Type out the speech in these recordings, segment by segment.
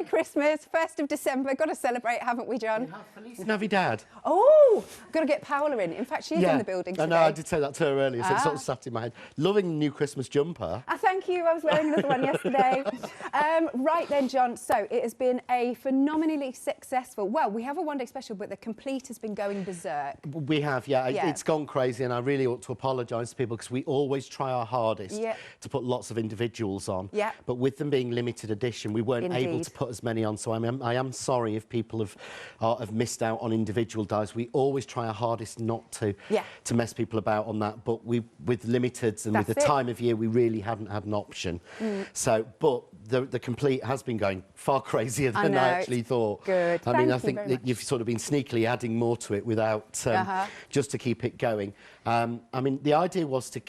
Christmas, 1st of December. Got to celebrate, haven't we, John? Feliz Navidad. Oh, got to get Paola in. In fact, she's in the building today. I know, I did say that to her earlier, so it sort of sat in my head. Loving the new Christmas jumper. Thank you. I was wearing another one yesterday. Right then, John. So it has been a phenomenally successful... Well, we have a one-day special, but the complete has been going berserk. We have, yeah. It's gone crazy, and I really ought to apologise to people because we always try our hardest to put lots of individuals on. Yeah. But with them being limited edition, we weren't able to put as many on. So I am sorry if people have missed out on individual dies. We always try our hardest not to mess people about on that. But with limiteds and with the time of year, we really hadn't had an option. So, but the complete has been going far crazier than I actually thought. Good. I mean, I think that you've sort of been sneakily adding more to it without just to keep it going. I mean, the idea was to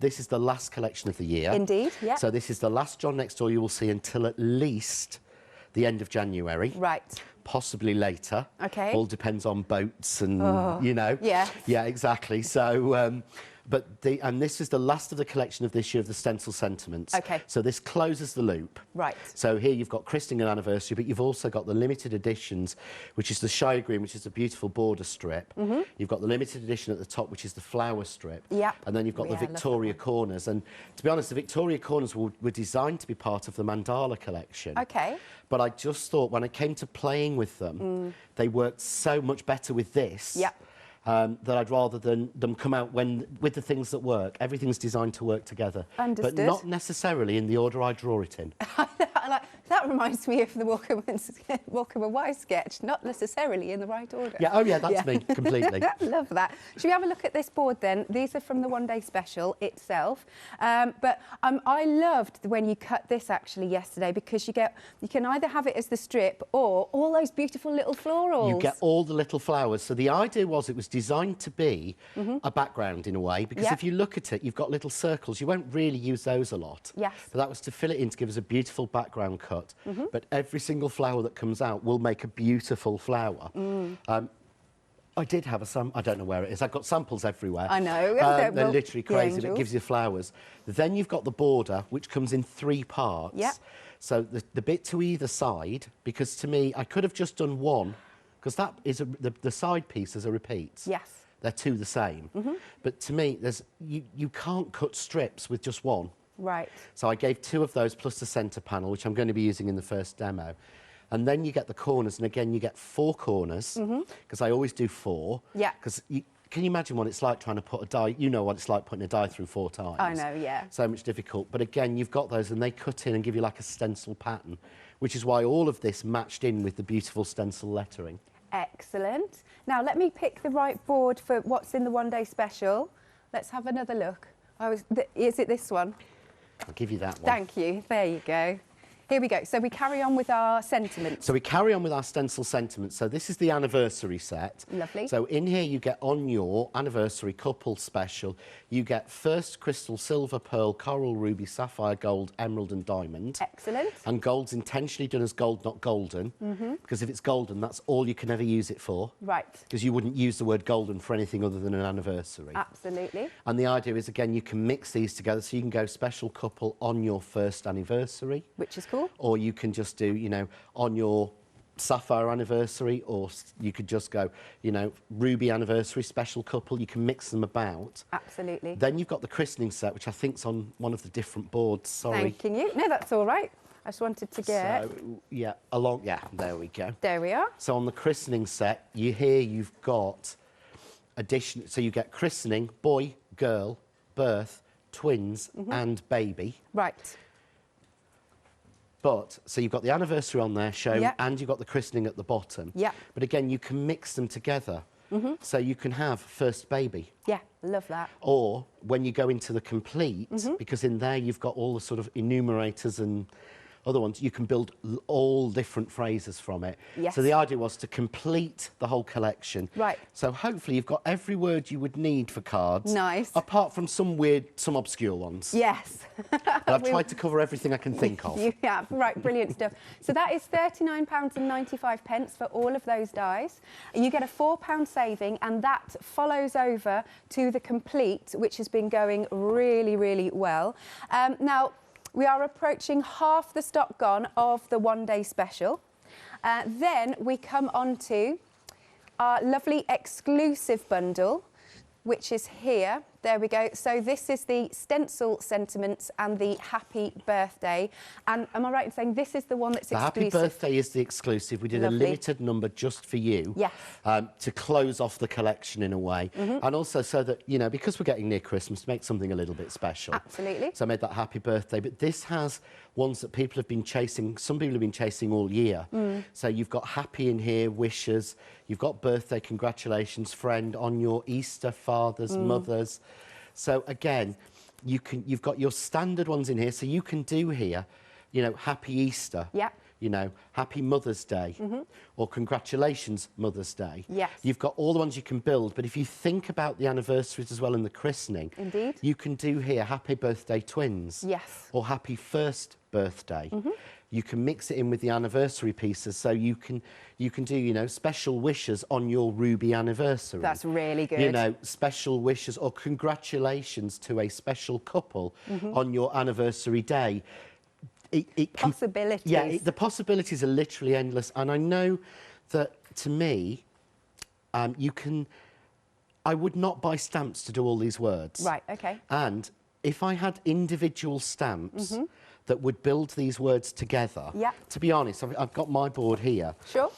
this is the last collection of the year. Indeed, yeah. So this is the last John Next Door you will see until at least the end of January. Right. Possibly later. Okay. All depends on boats and, you know. Yeah. Yeah, exactly. So, and this is the last of the collection of this year of the Stencil Sentiments. Okay. So this closes the loop. Right. So here you've got Christening and Anniversary, but you've also got the limited editions, which is the Shy Green, which is a beautiful border strip. You've got the limited edition at the top, which is the flower strip. Yeah. And then you've got the Victoria Corners. And to be honest, the Victoria Corners were designed to be part of the Mandala collection. Okay. But I just thought when I came to playing with them, they worked so much better with this. Yeah. That I'd rather than them come out with the things that work. Everything's designed to work together. Understood. But not necessarily in the order I draw it in. That reminds me of the Walker Wise sketch, not necessarily in the right order. Yeah, oh yeah, that's me, completely. Love that. Should we have a look at this board then? These are from the one-day special itself. But I loved when you cut this actually yesterday because you can either have it as the strip or all those beautiful little florals. You get all the little flowers. So the idea was it was designed to be a background in a way, because if you look at it, you've got little circles. You won't really use those a lot. Yes. But that was to fill it in to give us a beautiful background cut. But every single flower that comes out will make a beautiful flower. I did have I don't know where it is. I've got samples everywhere. I know. They're literally crazy. It gives you flowers. Then you've got the border, which comes in 3 parts. Yeah. So the bit to either side, because to me, I could have just done one, because that is the side pieces are repeats. Yes. They're 2 the same. But to me, you can't cut strips with just one. Right. So I gave 2 of those plus the centre panel, which I'm going to be using in the first demo. And then you get the corners, and again, you get 4 corners, because I always do 4. Yeah. Because can you imagine what it's like trying to put a die? You know what it's like putting a die through 4 times. I know, yeah. So much difficult. But again, you've got those, and they cut in and give you like a stencil pattern, which is why all of this matched in with the beautiful stencil lettering. Excellent. Now, let me pick the right board for what's in the one-day special. Let's have another look. Is it this one? I'll give you that one. Thank you. There you go. Here we go. So we carry on with our sentiments. So we carry on with our Stencil Sentiments. So this is the anniversary set. Lovely. So in here you get on your anniversary couple special, you get first crystal, silver, pearl, coral, ruby, sapphire, gold, emerald and diamond. Excellent. And gold's intentionally done as gold, not golden. Because if it's golden, that's all you can ever use it for. Right. Because you wouldn't use the word golden for anything other than an anniversary. Absolutely. And the idea is, again, you can mix these together so you can go special couple on your first anniversary. Which is cool. Or you can just do, you know, on your sapphire anniversary, or you could just go, you know, ruby anniversary, special couple. You can mix them about. Absolutely. Then you've got the christening set, which I think's on one of the different boards. Sorry. Thanking you. No, that's all right. I just wanted to get... So, yeah, there we go. There we are. So on the christening set, you've got addition. So you get christening, boy, girl, birth, twins, and baby. Right. But, so you've got the anniversary on there shown, and you've got the christening at the bottom. Yeah. But again, you can mix them together. So you can have first baby. Yeah, love that. Or when you go into the complete, because in there you've got all the sort of enumerators and other ones, you can build all different phrases from it. Yes. So the idea was to complete the whole collection. Right. So hopefully you've got every word you would need for cards. Nice. Apart from some obscure ones. Yes. But I've tried to cover everything I can think of. You have, right, brilliant stuff. So that is £39.95 for all of those dies. You get a £4 saving, and that follows over to the complete, which has been going really, really well. Now, We are approaching half the stock gone of the one-day special. Then we come on to our lovely exclusive bundle, which is here. There we go. So this is the Stencil Sentiments and the Happy Birthday. And am I right in saying this is the one that's exclusive? The Happy Birthday is the exclusive. We did a limited number just for you. Yes. To close off the collection in a way. And also so that, you know, because we're getting near Christmas, to make something a little bit special. Absolutely. So I made that Happy Birthday. But this has ones that people have been chasing, some people have been chasing all year. So you've got happy in here, wishes. You've got birthday, congratulations, friend, on your Easter, fathers, mothers. So again, you've got your standard ones in here. So you can do here, you know, Happy Easter. Yeah. You know, Happy Mother's Day. Or Congratulations Mother's Day. Yes. You've got all the ones you can build. But if you think about the anniversaries as well and the christening. Indeed. You can do here Happy Birthday Twins. Yes. Or Happy First Birthday. You can mix it in with the anniversary pieces, so you can do, you know, special wishes on your ruby anniversary. That's really good. You know, special wishes or congratulations to a special couple on your anniversary day. Possibilities. Yeah, the possibilities are literally endless, and I know that to me, I would not buy stamps to do all these words. Right. Okay. And if I had individual stamps that would build these words together. Yeah. To be honest, I've got my board here. Sure.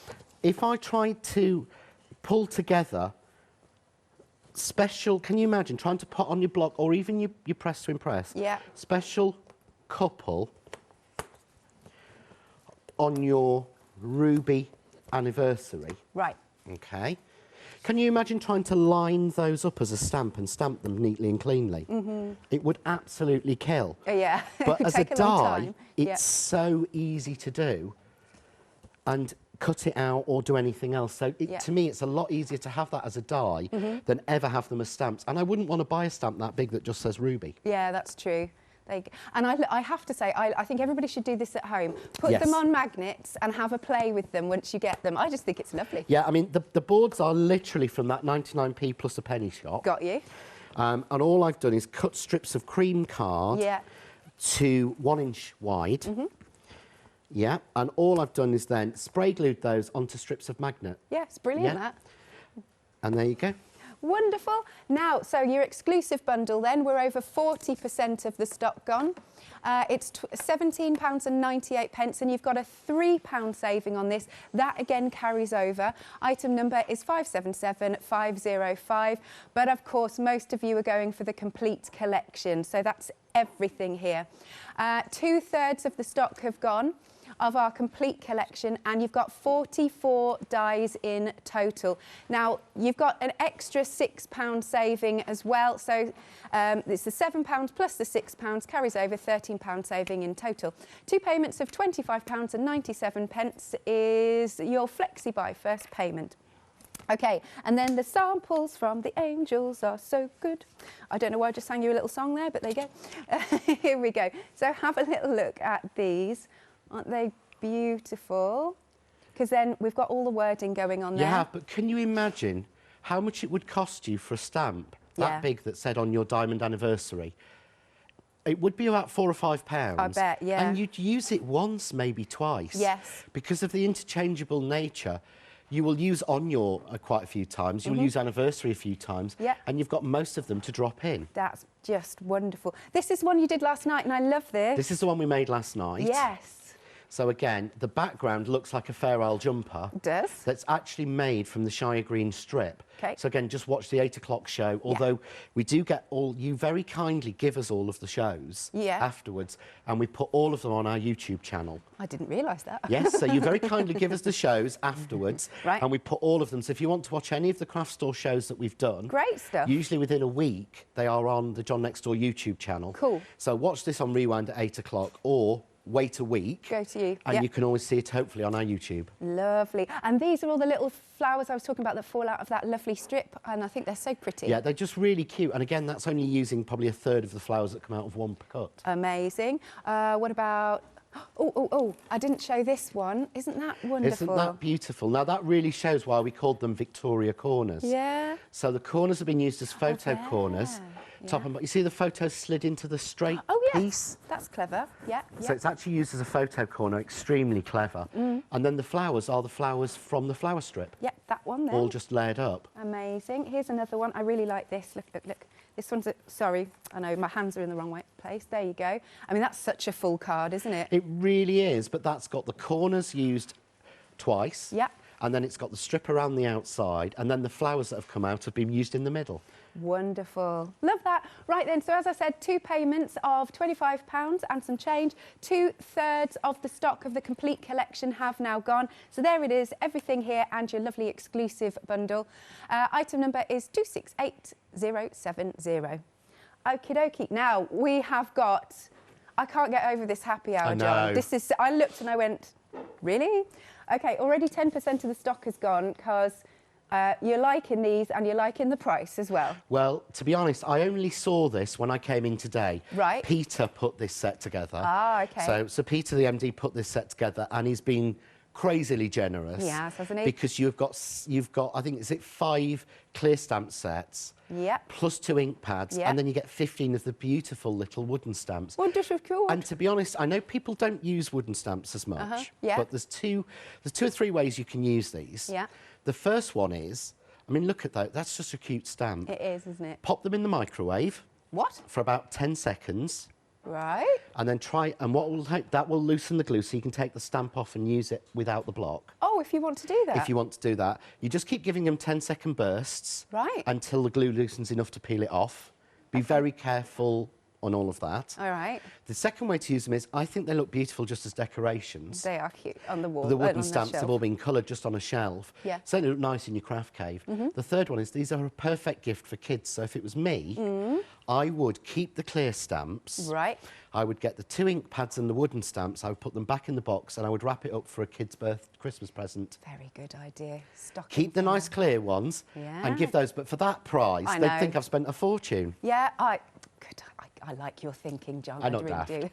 If I tried to pull together special, can you imagine trying to put on your block or even your press to impress? Yeah. Special couple on your ruby anniversary. Right. Okay. Can you imagine trying to line those up as a stamp and stamp them neatly and cleanly? It would absolutely kill. Yeah. But as a die, it's so easy to do and cut it out or do anything else. So to me, it's a lot easier to have that as a die than ever have them as stamps. And I wouldn't want to buy a stamp that big that just says Ruby. Yeah, that's true. And I have to say, I think everybody should do this at home. Put them on magnets and have a play with them once you get them. I just think it's lovely. Yeah, I mean, the boards are literally from that 99p plus a penny shop. Got you. And all I've done is cut strips of cream card to 1 inch wide. Yeah, and all I've done is then spray glued those onto strips of magnet. Yeah, it's brilliant, that. And there you go. Wonderful. Now, so your exclusive bundle then, we're over 40% of the stock gone. It's £17.98 and you've got a £3 saving on this. That again carries over. Item number is 577505. But of course, most of you are going for the complete collection. So that's everything here. 2/3 of the stock have gone of our complete collection, and you've got 44 dies in total. Now, you've got an extra £6 saving as well, so it's the £7 plus the £6 carries over £13 saving in total. 2 payments of £25.97 is your FlexiBuy first payment. Okay, and then the samples from the angels are so good. I don't know why I just sang you a little song there, but there you go. Here we go. So have a little look at these. Aren't they beautiful? Because then we've got all the wording going on there. Yeah, but can you imagine how much it would cost you for a stamp that big that said on your diamond anniversary? It would be about £4 or £5. I bet, yeah. And you'd use it once, maybe twice. Yes. Because of the interchangeable nature. You will use on your quite a few times. You'll use anniversary a few times. Yeah. And you've got most of them to drop in. That's just wonderful. This is one you did last night, and I love this. This is the one we made last night. Yes. So again, the background looks like a Fair Isle jumper. It does. That's actually made from the Shire Green strip. Okay. So again, just watch the 8 o'clock show. Although we do get you very kindly give us all of the shows afterwards, and we put all of them on our YouTube channel. I didn't realise that. Yes, so you very kindly give us the shows afterwards, and we put all of them. So if you want to watch any of the craft store shows that we've done, great stuff. Usually within a week, they are on the John Next Door YouTube channel. Cool. So watch this on Rewind at 8 o'clock, or wait a week. Go to you. And you can always see it, hopefully, on our YouTube. Lovely. And these are all the little flowers I was talking about that fall out of that lovely strip, and I think they're so pretty. Yeah, they're just really cute. And again, that's only using probably 1/3 of the flowers that come out of one cut. Amazing. What about... Oh, I didn't show this one. Isn't that wonderful? Isn't that beautiful? Now, that really shows why we called them Victoria Corners. Yeah. So the corners have been used as photo corners. top and bottom. You see the photo slid into the straight piece? That's clever. Yeah. So it's actually used as a photo corner, extremely clever. And then the flowers are the flowers from the flower strip. Yep, that one there. All just layered up. Amazing. Here's another one. I really like this. Look, look, look. This one's, sorry, I know my hands are in the wrong place. There you go. I mean, that's such a full card, isn't it? It really is, but that's got the corners used twice. Yep. And then it's got the strip around the outside, and then the flowers that have come out have been used in the middle. Wonderful. Love that. Right then, so as I said, 2 payments of £25 and some change. 2/3 of the stock of the complete collection have now gone. So there it is, everything here and your lovely exclusive bundle. Item number is 268070. Okie dokie. Now, we have got... I can't get over this happy hour, John. This is... I looked and I went, really? OK, already 10% of the stock has gone because... you're liking these and you're liking the price as well. Well, to be honest, I only saw this when I came in today. Right. Peter put this set together. Ah, OK. So Peter, the MD, put this set together and he's been crazily generous. He has, hasn't he? Because you've got, I think, is it 5 clear stamp sets? Yep. Plus 2 ink pads, and then you get 15 of the beautiful little wooden stamps. Wonderful, cool. And to be honest, I know people don't use wooden stamps as much, but there's two or three ways you can use these. Yeah. The first one is, I mean, look at that. That's just a cute stamp. It is, isn't it? Pop them in the microwave. What? For about 10 seconds. Right. And then and what will that will loosen the glue so you can take the stamp off and use it without the block. Oh, if you want to do that. If you want to do that. You just keep giving them 10-second bursts. Right. Until the glue loosens enough to peel it off. Be very careful on all of that. All right. The second way to use them is, I think they look beautiful just as decorations. They are cute on the wall. The wooden stamps have all been coloured just on a shelf. Yeah. So they look nice in your craft cave. The third one is, these are a perfect gift for kids. So if it was me, I would keep the clear stamps. Right. I would get the 2 ink pads and the wooden stamps. I would put them back in the box and I would wrap it up for a kid's Christmas present. Very good idea. Keep the nice clear ones and give those. But for that price, they'd think I've spent a fortune. Yeah, I like your thinking, John. I really daft. do.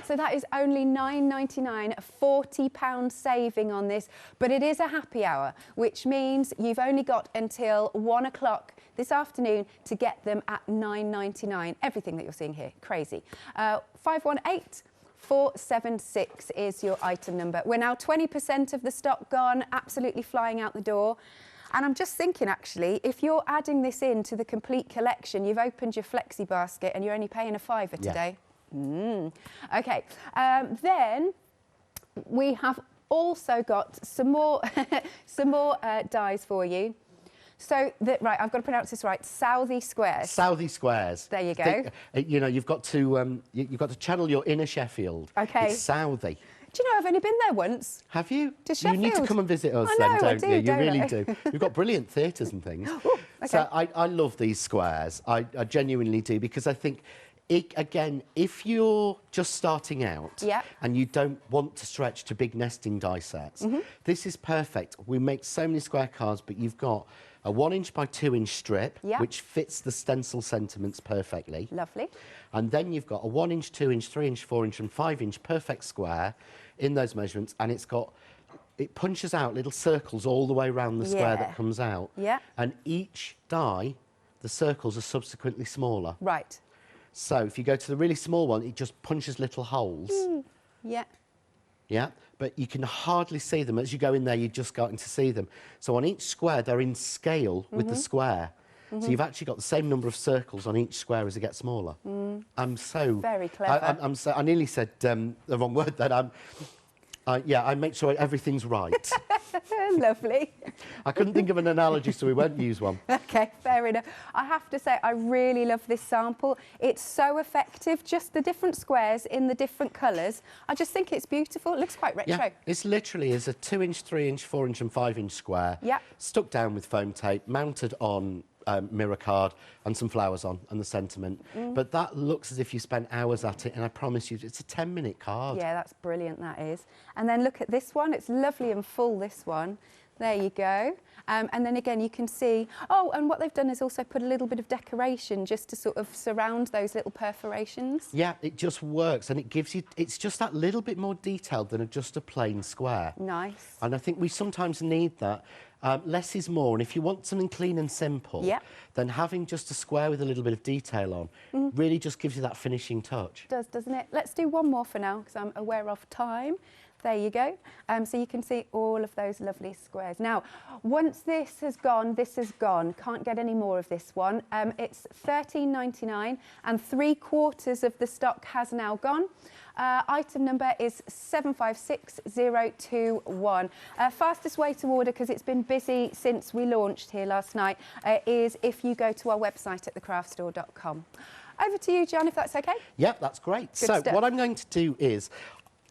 So that is only £9.99, £40 saving on this. But it is a happy hour, which means you've only got until 1 o'clock this afternoon to get them at £9.99. Everything that you're seeing here, crazy. 518476 is your item number. We're now 20% of the stock gone, absolutely flying out the door. And I'm just thinking, actually, if you're adding this into the complete collection, you've opened your flexi basket and you're only paying a £5 today. OK. Then we have also got some more dies for you. So, right, I've got to pronounce this right. Southie Squares. Southie Squares. There you go. You know, you've got to channel your inner Sheffield. OK. It's Southie. Do you know, I've only been there once. Have you? To Sheffield. You need to come and visit us I know, then, don't you? You don't really I? do. We've got brilliant theatres and things. Ooh, okay. So I love these squares. I genuinely do, because I think, again, if you're just starting out and you don't want to stretch to big nesting die sets, this is perfect. We make so many square cards, but you've got a 1-inch by 2-inch strip, which fits the Stencil Sentiments perfectly. Lovely. And then you've got a 1-inch, 2-inch, 3-inch, 4-inch and 5-inch perfect square in those measurements, and it punches out little circles all the way around the square that comes out. Yeah. And each die, the circles are subsequently smaller. Right. So if you go to the really small one, it just punches little holes. Yeah. Yeah, but you can hardly see them. As you go in there, you're just starting to see them. So on each square, they're in scale with the square. So you've actually got the same number of circles on each square as it gets smaller. I'm so... Very clever. I nearly said the wrong word then. I make sure everything's right. Lovely. I couldn't think of an analogy, so we won't use one. OK, fair enough. I have to say, I really love this sample. It's so effective, just the different squares in the different colours. I just think it's beautiful. It looks quite retro. Yeah, it's literally is a 2-inch, 3-inch, 4-inch and 5-inch square. Yeah. Stuck down with foam tape, mounted on mirror card and some flowers on and the sentiment. But that looks as if you spent hours at it, and I promise you, it's a 10-minute card. Yeah, that's brilliant, that is. And then look at this one. It's lovely and full, this one. There you go. And then again, you can see... Oh, and what they've done is also put a little bit of decoration just to sort of surround those little perforations. Yeah, it just works, and it gives you... It's just that little bit more detailed than just a plain square. Nice. And I think we sometimes need that. Less is more, and if you want something clean and simple, then having just a square with a little bit of detail on really just gives you that finishing touch. It does, doesn't it? Let's do one more for now, because I'm aware of time. There you go. So you can see all of those lovely squares. Now, once this has gone, this is gone. Can't get any more of this one. It's £13.99 and 3/4 of the stock has now gone. Item number is 756021. Fastest way to order, because it's been busy since we launched here last night, is if you go to our website at thecraftstore.com. Over to you, John, if that's okay. Yep, that's great. So what I'm going to do is,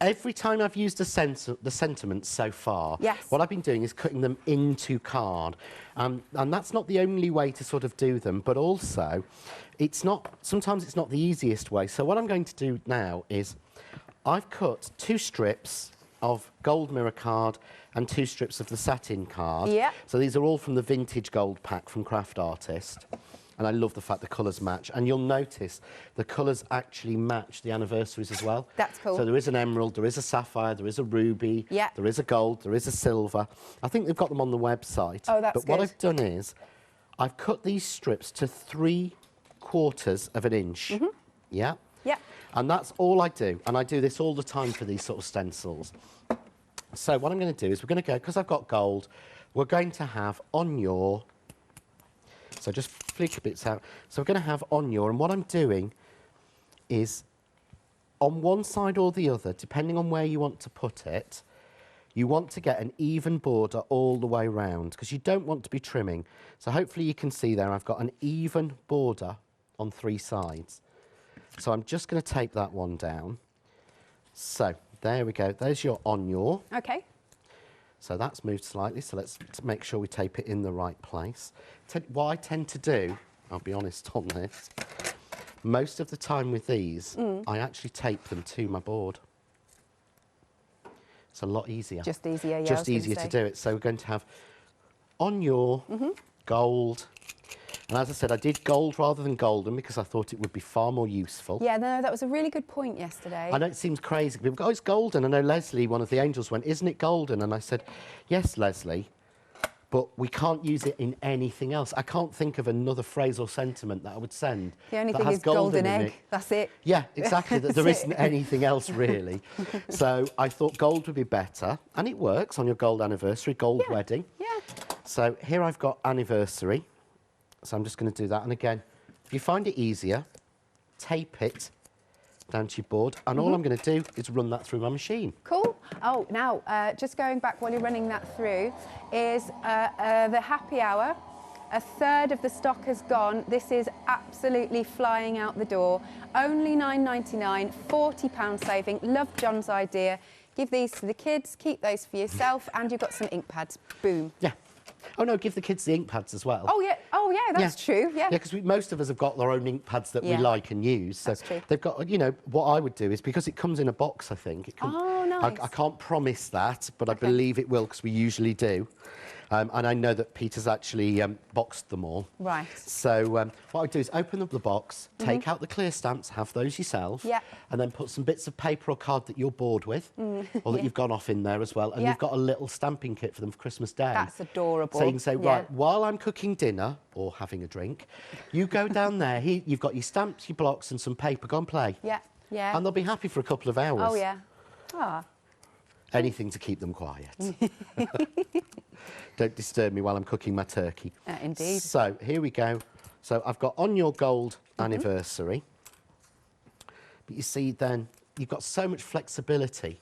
every time I've used the sentiments so far, what I've been doing is cutting them into card. And that's not the only way to sort of do them, but also sometimes it's not the easiest way. So what I'm going to do now is I've cut 2 strips of gold mirror card and 2 strips of the satin card. So these are all from the vintage gold pack from Craft Artist. And I love the fact the colours match. And you'll notice the colours actually match the anniversaries as well. That's cool. So there is an emerald, there is a sapphire, there is a ruby, there is a gold, there is a silver. I think they've got them on the website. Oh, that's good. But what I've done is I've cut these strips to 3/4 of an inch. Yeah? Yeah. And that's all I do. And I do this all the time for these sort of stencils. So what I'm going to do is we're going to go, because I've got gold, we're going to have on your... So just flick bits out. So we're going to have on your, and what I'm doing is on one side or the other, depending on where you want to put it, you want to get an even border all the way round, because you don't want to be trimming. So hopefully you can see there I've got an even border on 3 sides. So I'm just going to tape that one down. So there we go. There's your on your. Okay. So that's moved slightly, so let's make sure we tape it in the right place. What I tend to do, I'll be honest on this, most of the time with these, I actually tape them to my board. It's a lot easier. Just easier, yeah. Just easier to do it. So we're going to have on your gold. And as I said, I did gold rather than golden because I thought it would be far more useful. Yeah, no, that was a really good point yesterday. I know it seems crazy. People go, oh, it's golden. I know Leslie, one of the angels, went, isn't it golden? And I said, yes, Leslie, but we can't use it in anything else. I can't think of another phrase or sentiment that I would send. The only thing is golden egg. That's it. Yeah, exactly. There isn't anything else really. So I thought gold would be better. And it works on your gold anniversary, gold wedding. Yeah. So here I've got anniversary. So I'm just going to do that. And again, if you find it easier, tape it down to your board. And all I'm going to do is run that through my machine. Cool. Oh, now, just going back while you're running that through, is the happy hour. 1/3 of the stock has gone. This is absolutely flying out the door. Only £9.99, £40 saving. Love John's idea. Give these to the kids, keep those for yourself, and you've got some ink pads. Boom. Yeah. Oh, no, give the kids the ink pads as well. Oh, yeah, that's true, yeah. Yeah, because most of us have got their own ink pads that we like and use. So that's true. They've got, you know, what I would do is, because it comes in a box, I think. It comes, oh, nice. I can't promise that, but I believe it will, because we usually do. And I know that Peter's actually boxed them all. Right. So what I do is open up the box, take out the clear stamps, have those yourself, and then put some bits of paper or card that you're bored with, or that you've gone off in there as well, and you've got a little stamping kit for them for Christmas Day. That's adorable. So you can say, right, while I'm cooking dinner or having a drink, you go down there, you've got your stamps, your blocks, and some paper, go and play. Yeah, yeah. And they'll be happy for a couple of hours. Oh, yeah. Ah. Anything to keep them quiet. Don't disturb me while I'm cooking my turkey. Indeed. So here we go. So I've got on your gold anniversary. But you see then, you've got so much flexibility.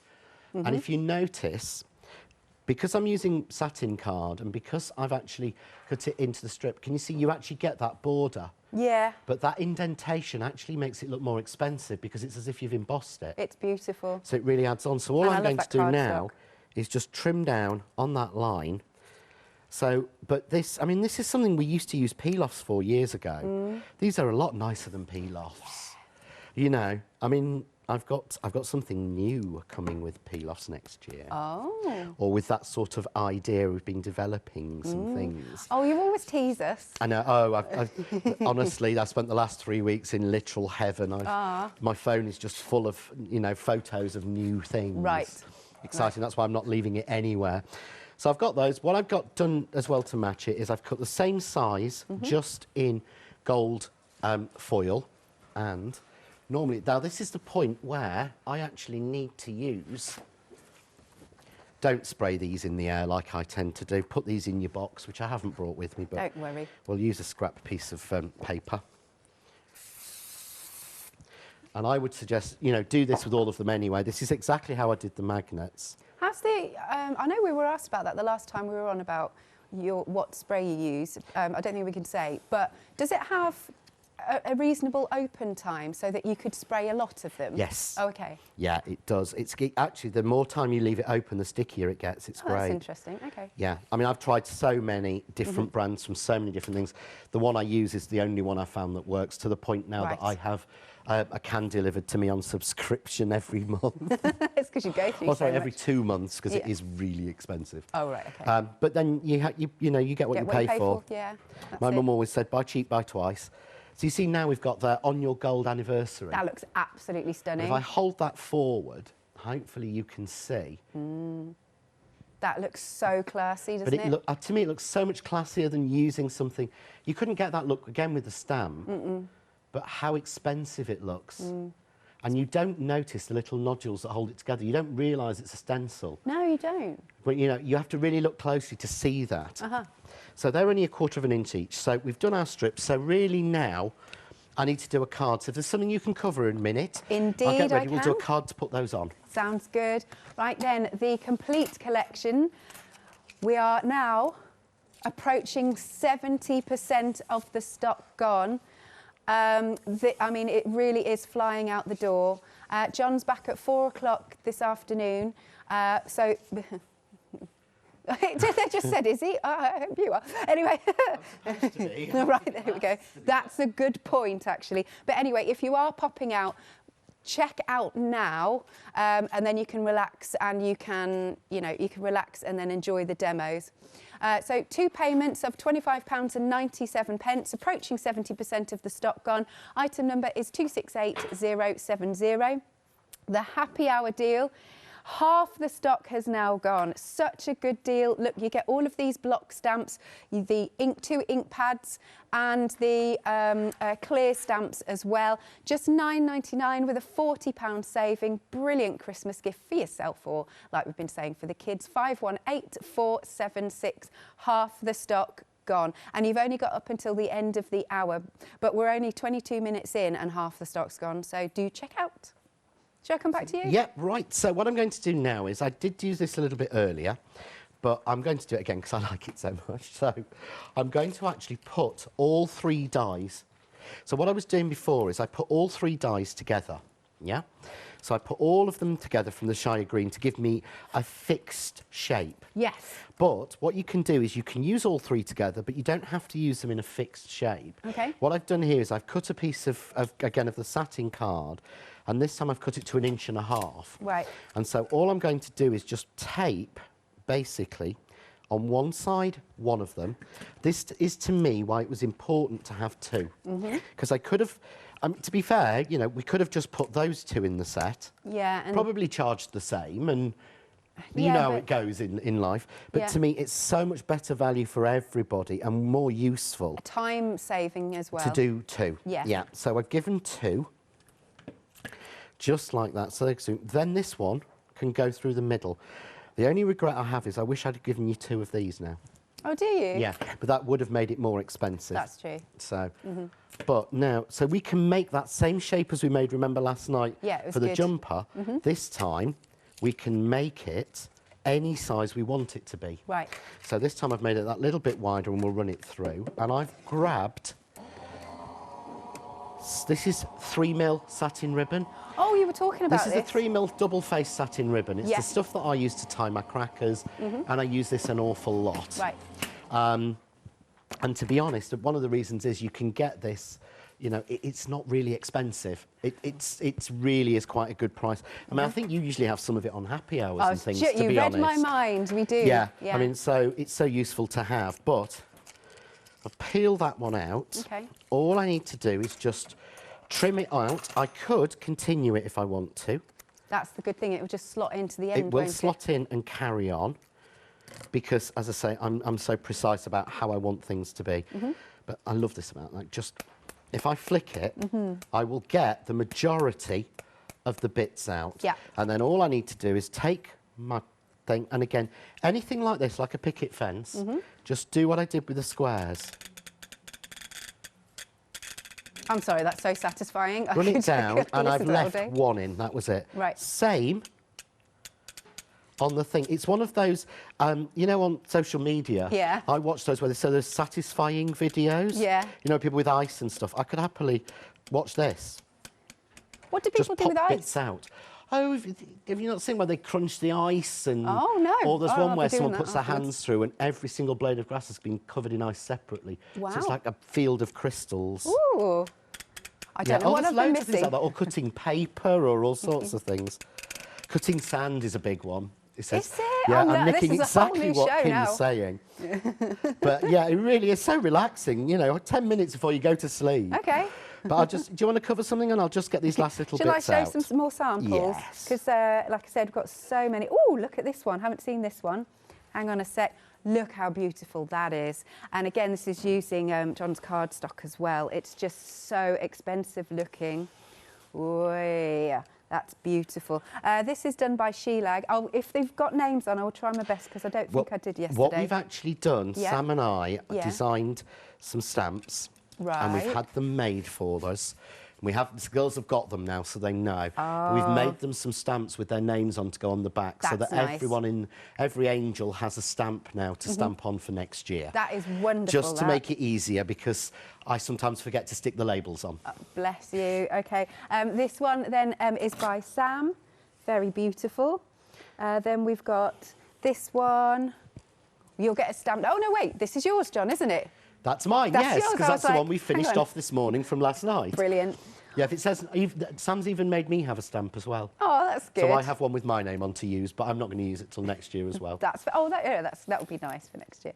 And if you notice, because I'm using satin card and because I've actually cut it into the strip, can you see you actually get that border? Yeah. But that indentation actually makes it look more expensive because it's as if you've embossed it. It's beautiful. So it really adds on. So all I'm going to do now is just trim down on that line. So, but this, I mean, this is something we used to use peel-offs for years ago. These are a lot nicer than peel-offs. You know, I mean, I've got something new coming with peel-offs next year. Oh. Or with that sort of idea we've been developing some things. Oh, you always tease us. I know. Oh, honestly, I spent the last 3 weeks in literal heaven. My phone is just full of, you know, photos of new things. Right. Exciting. That's why I'm not leaving it anywhere. So I've got those. What I've got done as well to match it is I've cut the same size, just in gold foil. And normally, now this is the point where I actually need to use... Don't spray these in the air like I tend to do. Put these in your box, which I haven't brought with me, but don't worry. We'll use a scrap piece of paper. And I would suggest, you know, do this with all of them anyway. This is exactly how I did the magnets. How's the... I know we were asked about that the last time we were on about what spray you use. I don't think we can say, but does it have a reasonable open time so that you could spray a lot of them? Yes. Oh, okay. Yeah, it does. Actually, the more time you leave it open, the stickier it gets. It's great. That's interesting. Okay. Yeah. I mean, I've tried so many different brands from so many different things. The one I use is the only one I found that works, to the point now that I have a can delivered to me on subscription every month. It's because you go through so sorry, much. every 2 months, because it is really expensive. Oh, right, okay. But then you get what you pay for. Yeah. My mum always said, buy cheap, buy twice. So you see now we've got the On Your Gold Anniversary. That looks absolutely stunning. If I hold that forward, hopefully you can see. That looks so classy, doesn't it? But to me, it looks so much classier than using something. You couldn't get that look again with the stamp, but how expensive it looks. And you don't notice the little nodules that hold it together. You don't realise it's a stencil. No, you don't. But, you know, you have to really look closely to see that. So they're only 1/4 of an inch each. So we've done our strips. So really now, I need to do a card. So if there's something you can cover in a minute, indeed, I'll get ready. I We'll do a card to put those on. Sounds good. Right then, the complete collection. We are now approaching 70% of the stock gone. I mean, it really is flying out the door. John's back at 4 o'clock this afternoon. So... They just said, is he? I hope you are. Anyway, right, there we go. That's a good point, actually. But anyway, if you are popping out, check out now, and then you can relax, and you can relax and then enjoy the demos. So 2 payments of £25.97, approaching 70% of the stock gone. Item number is 268070. The happy hour deal. Half the stock has now gone. Such a good deal. Look, you get all of these block stamps, the 2 ink pads and the clear stamps as well. Just £9.99 with a £40 saving. Brilliant Christmas gift for yourself, or, like we've been saying, for the kids. 518476. Half the stock gone. And you've only got up until the end of the hour, but we're only 22 minutes in and half the stock's gone. So do check out. Shall I come back to you? Yeah, right. So what I'm going to do now is, I did use this a little bit earlier, but I'm going to do it again because I like it so much. So I'm going to actually put all 3 dies. So what I was doing before is I put all 3 dies together, yeah? So I put all of them together from the Shire Green to give me a fixed shape. Yes. But what you can do is you can use all 3 together, but you don't have to use them in a fixed shape. Okay. What I've done here is I've cut a piece of the satin card, and this time I've cut it to 1.5 inches. Right. And so all I'm going to do is just tape, basically, on one side, one of them. This is, to me, why it was important to have 2. Because I could have... to be fair, you know, we could have just put those 2 in the set. Yeah. And probably charged the same, and you know how it goes in life. But to me, it's so much better value for everybody and more useful. A time saving as well. To do 2. Yeah. Yeah. So I've given 2, just like that. So then this one can go through the middle. The only regret I have is I wish I'd given you 2 of these now. Oh, do you? Yeah, but that would have made it more expensive. That's true. So, but now, so we can make that same shape as we made, remember, last night for the jumper. This time, we can make it any size we want it to be. Right. So this time I've made it that little bit wider, and we'll run it through. And I've grabbed, this is 3mm satin ribbon. Oh, you were talking about this. This is a 3mm double-faced satin ribbon. It's the stuff that I use to tie my crackers, and I use this an awful lot. Right. And to be honest, one of the reasons is you can get this, you know, it's not really expensive. It really is quite a good price. I mean, I think you usually have some of it on happy hours and things, to be honest. You read my mind, we do. Yeah. I mean, so it's so useful to have. But I'll peel that one out. Okay. All I need to do is just trim it out. I could continue it if I want to. That's the good thing. It will just slot into the end. It will slot in and carry on. because, as I say, I'm so precise about how I want things to be. But I love this amount. Like, just, if I flick it, I will get the majority of the bits out. Yeah. And then all I need to do is take my thing, and again, anything like this, like a picket fence, just do what I did with the squares. I'm sorry, that's so satisfying. Run it down, and I've left one in. That was it. Right. Same on the thing. It's one of those, you know, on social media. Yeah. I watch those where they say there's satisfying videos. Yeah. You know, people with ice and stuff. I could happily watch this. What do people do with ice? Just pop bits out. Oh, have you not seen where they crunch the ice and... Oh, no. Or there's one where someone puts their afterwards. hands through and every single blade of grass has been covered in ice separately. Wow. So it's like a field of crystals. Ooh. I don't know what I've been There's loads of things missing. like that, or cutting paper or all sorts of things. Cutting sand is a big one. Is it? Yeah, Oh, no, I'm nicking this is a whole exactly new what show Kim's now. saying. But yeah, it really is so relaxing, you know, 10 minutes before you go to sleep. Okay. But I'll just, do you want to cover something, and I'll just get these last little bits out? Shall I show some more samples? Yes. Because, like I said, we've got so many. Oh, look at this one. Haven't seen this one. Hang on a sec. Look how beautiful that is. And again, this is using John's cardstock as well. It's just so expensive looking. Oh, that's beautiful. This is done by Shelag. If they've got names on, I'll try my best because I don't think I did yesterday. What we've actually done, Sam and I designed some stamps. Right. And we've had them made for us. We have, the girls have got them now, so they know. Oh. We've made them some stamps with their names on to go on the back, so that nice. everyone in every angel has a stamp now to stamp on for next year. That is wonderful. Just to make it easier, because I sometimes forget to stick the labels on. Oh, bless you. Okay. This one then is by Sam. Very beautiful. Then we've got this one. You'll get a stamp. Oh no, wait. This is yours, John, isn't it? That's mine, yes, because that's the one we finished off this morning from last night. Brilliant. Yeah, if it says, Sam's even made me have a stamp as well. Oh, that's good. So I have one with my name on to use, but I'm not going to use it till next year as well. That would be nice for next year.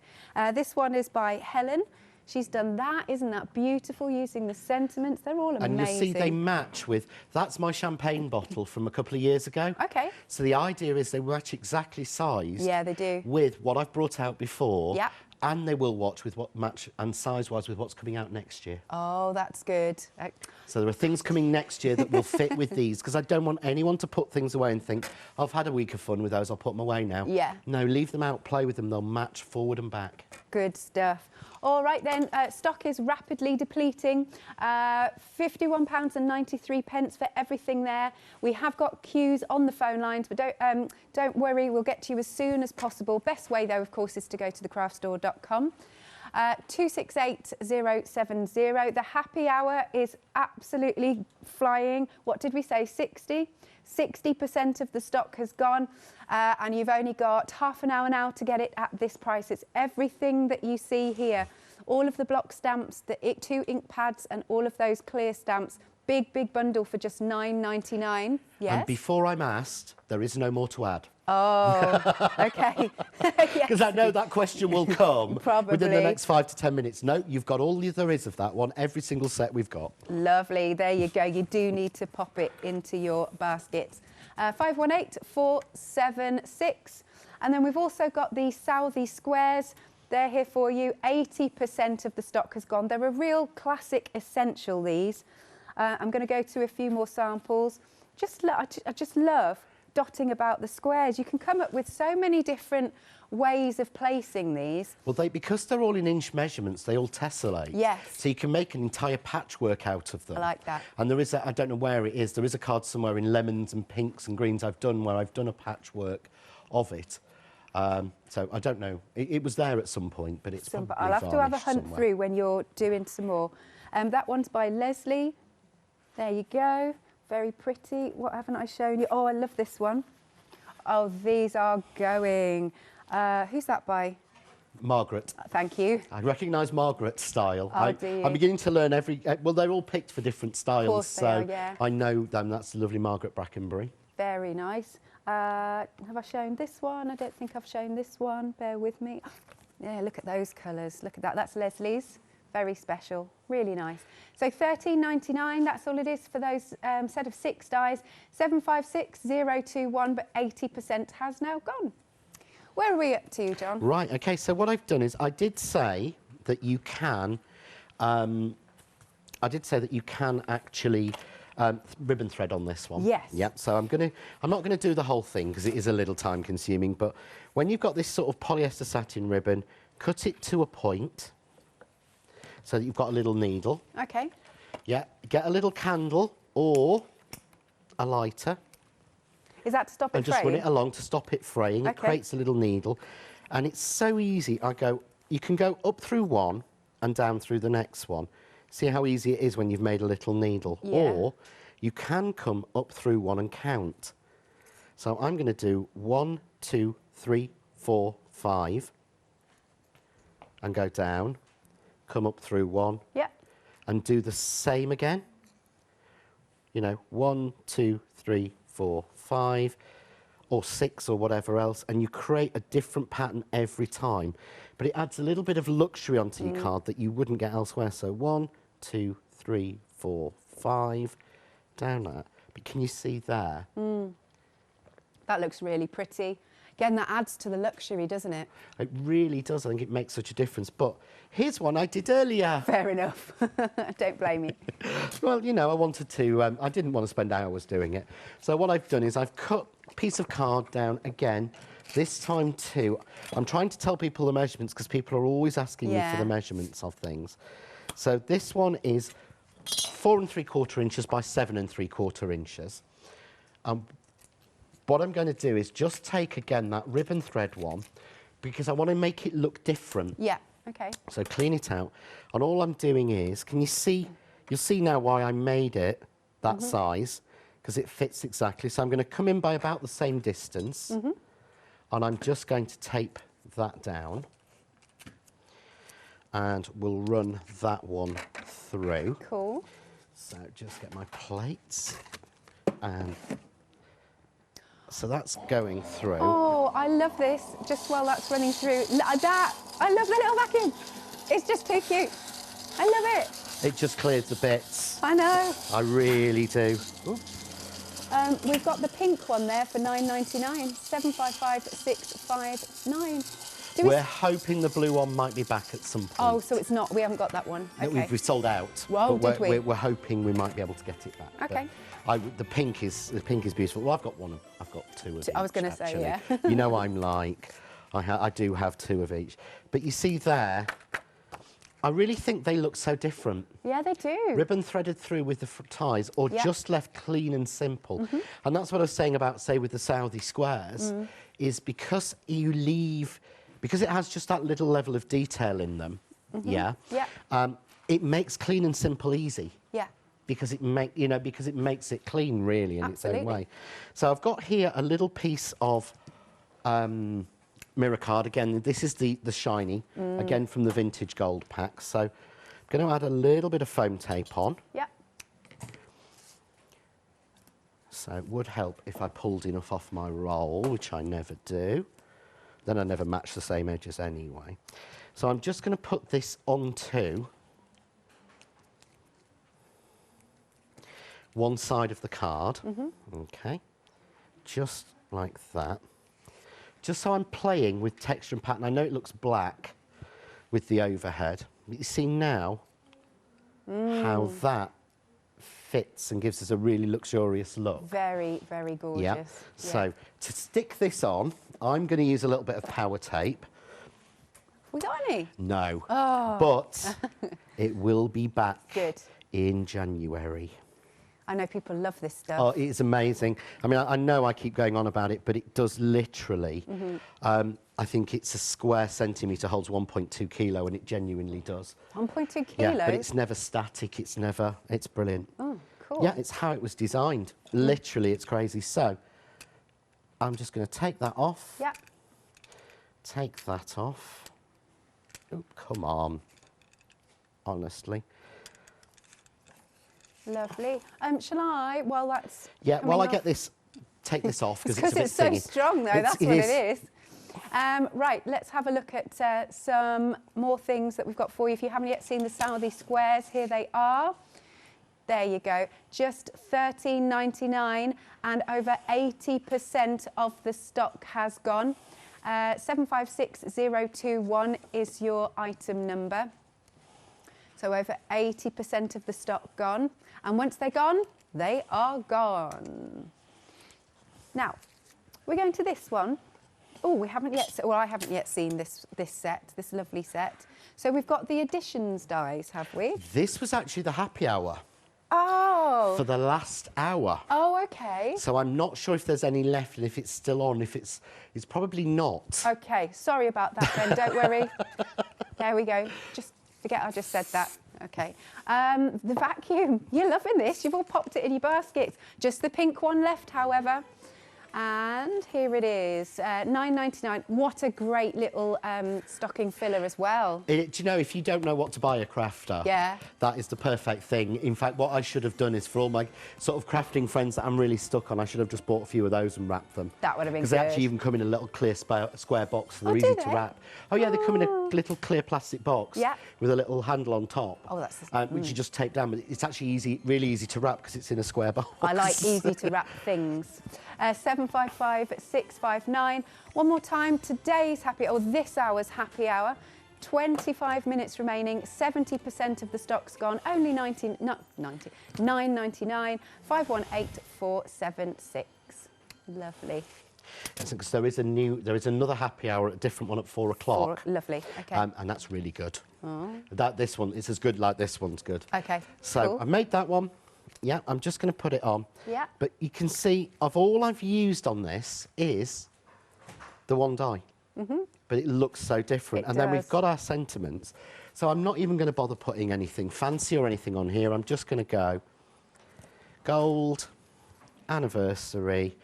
This one is by Helen. She's done that. Isn't that beautiful, using the sentiments? They're all amazing. And you see they match with, that's my champagne bottle from a couple of years ago. Okay. So the idea is they match exactly sized. Yeah, they do. With what I've brought out before. Yeah. And they will watch with what match and size-wise with what's coming out next year. Oh, that's good. So there are things coming next year that will fit with these, because I don't want anyone to put things away and think, I've had a week of fun with those, I'll put them away now. Yeah. No, leave them out, play with them, they'll match forward and back. Good stuff. All right then, stock is rapidly depleting. £51.93 for everything there. We have got queues on the phone lines, but don't worry, we'll get to you as soon as possible. Best way though, of course, is to go to thecraftstore.com. 268070. The happy hour is absolutely flying. What did we say? 60% of the stock has gone, and you've only got half an hour now to get it at this price. It's everything that you see here. All of the block stamps, the 2 ink pads, and all of those clear stamps. Big bundle for just £9.99. Yes. And before I'm asked, there is no more to add. Oh, OK. Because I know that question will come within the next 5 to 10 minutes. No, you've got all there is of that one, every single set we've got. Lovely. There you go. You do need to pop it into your baskets. 518476. And then we've also got the Southie Squares. They're here for you. 80% of the stock has gone. They're a real classic essential, these. I'm going to go to a few more samples. I just love dotting about the squares. You can come up with so many different ways of placing these. Well, because they're all in inch measurements, they all tessellate. Yes. So you can make an entire patchwork out of them. I like that. And there is I don't know where it is, there is a card somewhere in lemons and pinks and greens I've done where I've done a patchwork of it. So I don't know. It was there at some point, but it's probably I'll have to have a hunt somewhere through when you're doing some more. That one's by Leslie. There you go. Very pretty. What haven't I shown you? Oh, I love this one. Oh, these are going. Who's that by? Margaret. Thank you. I recognise Margaret's style. Oh, do you? I'm beginning to learn well, they're all picked for different styles, of course so they are, yeah. I know them. That's the lovely Margaret Brackenbury. Very nice. Have I shown this one? I don't think I've shown this one. Bear with me. Yeah, look at those colours. Look at that. That's Leslie's. Very special. Really nice. So £13.99, that's all it is for those set of 6 dies. 756021, but 80% has now gone. where are we up to, John? Right, OK, so what I've done is I did say that you can, actually ribbon thread on this one. Yes. Yep, so I'm not going to do the whole thing because it is a little time consuming, but when you've got this sort of polyester satin ribbon, cut it to a point so that you've got a little needle. OK. Yeah, get a little candle or a lighter. Is that to stop it fraying? And just run it along to stop it fraying. Okay. It creates a little needle. And it's so easy. You can go up through one and down through the next one. See how easy it is when you've made a little needle. Yeah. Or you can come up through one and count. So I'm going to do 1, 2, 3, 4, 5. And go down. Come up through one. Yeah. And do the same again. You know, 1, 2, 3, 4, 5, or 6, or whatever else, and you create a different pattern every time. But it adds a little bit of luxury onto your card that you wouldn't get elsewhere. So 1, 2, 3, 4, 5, down that. But can you see there? That looks really pretty. Again, that adds to the luxury, doesn't it? It really does. I think it makes such a difference. But here's one I did earlier. Fair enough. Don't blame me. Well, you know, I wanted to, I didn't want to spend hours doing it. So what I've done is I've cut a piece of card down again, this time too. I'm trying to tell people the measurements because people are always asking me for the measurements of things. So this one is 4 3/4 inches by 7 3/4 inches. What I'm going to do is just take, again, that ribbon thread one, because I want to make it look different. Yeah, OK. So clean it out. And all I'm doing is, can you see, you'll see now why I made it that size, because it fits exactly. So I'm going to come in by about the same distance, and I'm just going to tape that down. And we'll run that one through. Cool. So just get my plates and... So that's going through. Oh, I love this. Just while that's running through. That, I love the little vacuum. It's just too cute. I love it. It just clears the bits. I know. I really do. Ooh. We've got the pink one there for £9.99. 755659. We're hoping the blue one might be back at some point. Oh, so it's not. We haven't got that one. Okay. We've sold out. Well, but did we? We're hoping we might be able to get it back. Okay. The pink is beautiful. Well, I've got one. I've got two of each. I was going to say, yeah. You know, I'm like, I do have 2 of each. But you see there, I really think they look so different. Yeah, they do. Ribbon threaded through with the ties, or just left clean and simple. And that's what I was saying about, say, with the Southie Squares, is because you leave, because it has just that little level of detail in them. Yeah. It makes clean and simple easy. Yeah. Because it makes it clean, really, in its own way. So I've got here a little piece of mirror card. Again, this is the shiny, again from the vintage gold pack. So I'm going to add a little bit of foam tape on. Yeah. So it would help if I pulled enough off my roll, which I never do. Then I never match the same edges anyway. So I'm just going to put this onto one side of the card, okay, just like that. Just so I'm playing with texture and pattern. I know it looks black with the overhead, but you see now how that fits and gives us a really luxurious look. Very, very gorgeous. Yeah. So to stick this on, I'm going to use a little bit of power tape. We got any? No, but it will be back in January. I know people love this stuff. Oh, it's amazing. I mean, I know I keep going on about it, but it does literally. I think it's a square centimetre holds 1.2 kilo, and it genuinely does. 1.2 kilo? Yeah, but it's never static. It's brilliant. Oh, cool. Yeah, it's how it was designed. Literally, it's crazy. So I'm just going to take that off. Yeah. Take that off. Oh, come on. Honestly. Lovely. Shall I, while that's while I get this, take this off, because it's so strong, though. That's what it is. Right, let's have a look at some more things that we've got for you. If you haven't yet seen the Southie Squares, here they are. There you go. Just £13.99, and over 80% of the stock has gone. 756021 is your item number. So over 80% of the stock gone. And once they're gone, they are gone. Now, we're going to this one. Oh, we haven't yet, well, I haven't yet seen this set, this lovely set. So we've got the additions dies, have we? This was actually the happy hour. Oh. For the last hour. Oh, okay. So I'm not sure if there's any left and if it's still on, it's probably not. Okay, sorry about that then, don't worry. There we go. Just forget I just said that. Okay. The vacuum. You're loving this. You've all popped it in your baskets. Just the pink one left, however. And here it is, £9.99. What a great little stocking filler as well. Do you know, if you don't know what to buy a crafter, yeah, that is the perfect thing. In fact, what I should have done is for all my sort of crafting friends that I'm really stuck on, I should have just bought a few of those and wrapped them. That would have been good. Because they actually even come in a little clear square box, so they're easy to wrap. Oh yeah, they come in a little clear plastic box with a little handle on top, which you just tape down. But it's actually easy, really easy to wrap because it's in a square box. I like easy to wrap things. 755659. One more time, today's happy, or this hour's happy hour. 25 minutes remaining, 70% of the stock's gone, only £9.99, 518476. Lovely. Because there is another happy hour, a different one at 4 o'clock. Lovely, okay. And that's really good. Oh. This one is as good like this one's good. Okay, so cool. I made that one. Yeah, I'm just going to put it on. Yeah. But you can see, all I've used on this is the one die. Mm-hmm. But it looks so different. And then we've got our sentiments. So I'm not even going to bother putting anything fancy or anything on here. I'm just going to go gold, anniversary,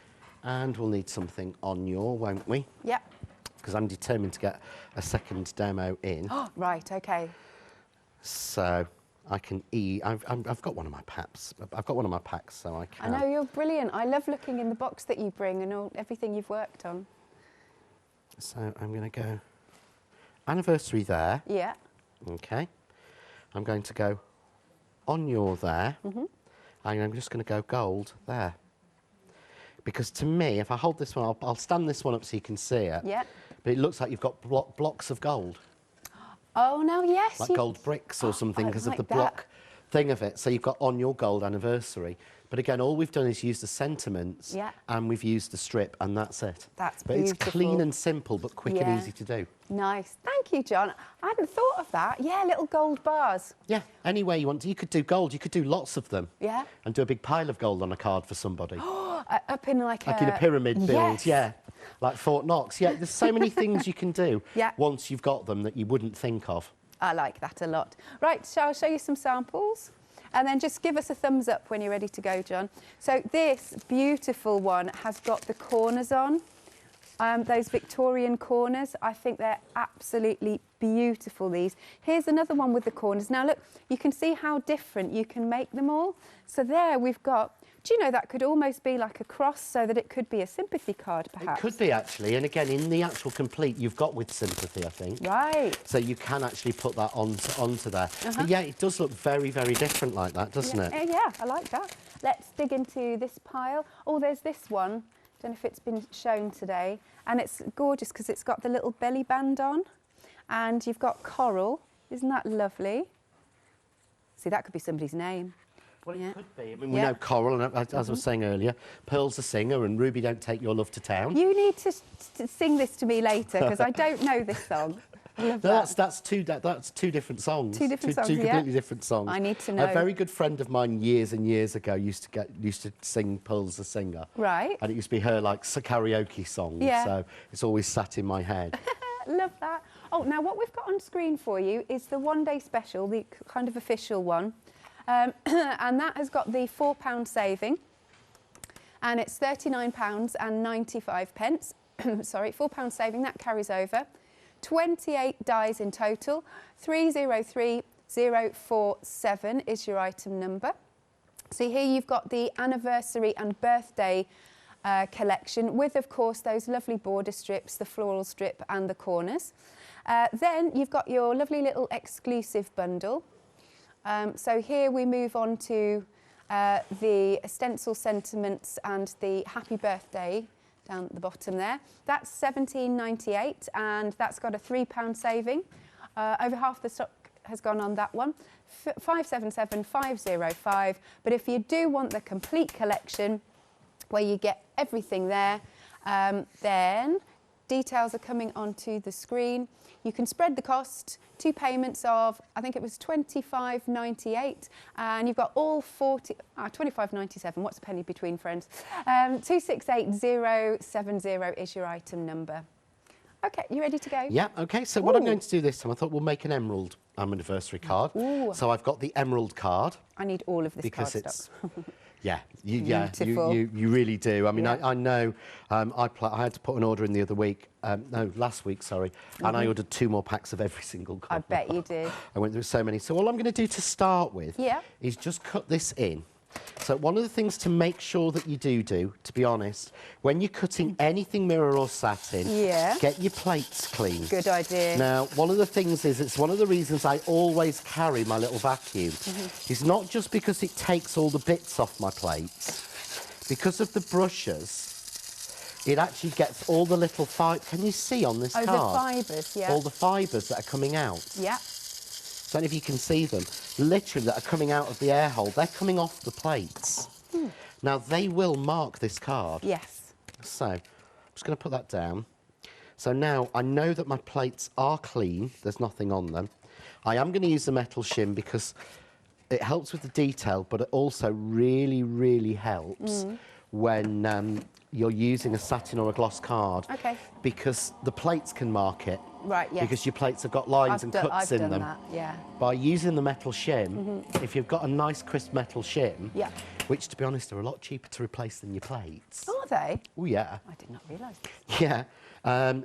and we'll need something on your, won't we? Yeah. Because I'm determined to get a second demo in. Oh, right, okay. So I can I've got one of my packs. I've got one of my packs, so I can. I know, you're brilliant. I love looking in the box that you bring and everything you've worked on. So I'm going to go anniversary there. Yeah. Okay. I'm going to go on your there. Mm-hmm. And I'm just going to go gold there. Because to me, if I hold this one, I'll stand this one up so you can see it. Yeah. But it looks like you've got blocks of gold. Oh, no, yes. Like gold bricks or something because of the block thing of it. So you've got on your gold anniversary. But again, all we've done is use the sentiments and we've used the strip and that's it. That's but beautiful. It's clean and simple but quick and easy to do. Nice. Thank you, John. I hadn't thought of that. Yeah, little gold bars. Yeah, any way you want to. You could do gold. You could do lots of them. Yeah. And do a big pile of gold on a card for somebody. Up in like in a pyramid build, yeah. Like Fort Knox. Yeah, there's so many things you can do once you've got them that you wouldn't think of. I like that a lot. Right, shall I show you some samples? And then just give us a thumbs up when you're ready to go, John. So this beautiful one has got the corners on, those Victorian corners. I think they're absolutely beautiful, these. Here's another one with the corners. Now, look, you can see how different you can make them all. So there we've got, do you know, that could almost be like a cross so that it could be a sympathy card, perhaps? It could be, actually. And again, in the actual complete, you've got with sympathy, I think. Right. So you can actually put that onto there. But yeah, it does look very, very different like that, doesn't it? Yeah, I like that. Let's dig into this pile. Oh, there's this one. Don't know if it's been shown today. And it's gorgeous because it's got the little belly band on. And you've got coral. Isn't that lovely? See, that could be somebody's name. Well, it could be. I mean, we know Coral, and as I was saying earlier, Pearl's a singer, and Ruby Don't Take Your Love to Town. You need to sing this to me later, because I don't know this song. That's two different songs. Two different songs, Two completely different songs. I need to know. A very good friend of mine years and years ago used to sing Pearl's a singer. Right. And it used to be her, like, karaoke song. Yeah. So it's always sat in my head. Love that. Oh, now what we've got on screen for you is the one-day special, the kind of official one. And that has got the £4 saving, and it's £39.95. Sorry, £4 saving, that carries over. 28 dies in total. 303047 is your item number. So here you've got the anniversary and birthday collection with, of course, those lovely border strips, the floral strip and the corners. Then you've got your lovely little exclusive bundle. So here we move on to the Stencil Sentiments and the Happy Birthday down at the bottom there. That's £17.98, and that's got a £3 saving. Over half the stock has gone on that one. 577505. But if you do want the complete collection, where you get everything there, then details are coming onto the screen. You can spread the cost, 2 payments of, I think it was £25.98, and you've got all 25.97. What's a penny between friends? 268070 is your item number. Okay, you ready to go? Yeah, okay. So what I'm going to do this time, I thought we'll make an emerald anniversary card. Ooh. So I've got the emerald card. I need all of this because card it's stock. Yeah, you really do. I mean, yeah. I know I had to put an order in the other week, last week, sorry, and I ordered 2 more packs of every single card. I bet you did. I went through so many. So all I'm going to do to start with is just cut this in. So one of the things to make sure that you do, to be honest, when you're cutting anything mirror or satin, get your plates clean. Good idea. Now, one of the things is, it's one of the reasons I always carry my little vacuum. It's not just because it takes all the bits off my plates. Because of the brushes, it actually gets all the little fibres. Can you see on this card? The fibres, yeah. All the fibres that are coming out. Yeah. I don't know if you can see them, literally, that are coming out of the air hole. They're coming off the plates. Now, they will mark this card. Yes. So, I'm just going to put that down. So now, I know that my plates are clean. There's nothing on them. I am going to use the metal shim because it helps with the detail, but it also really, really helps when you're using a satin or a gloss card. Okay. Because the plates can mark it. Right, yes. Because your plates have got lines and cuts in them. That, yeah. By using the metal shim, if you've got a nice crisp metal shim, which to be honest are a lot cheaper to replace than your plates. Are they? Oh yeah. I did not realise. Yeah.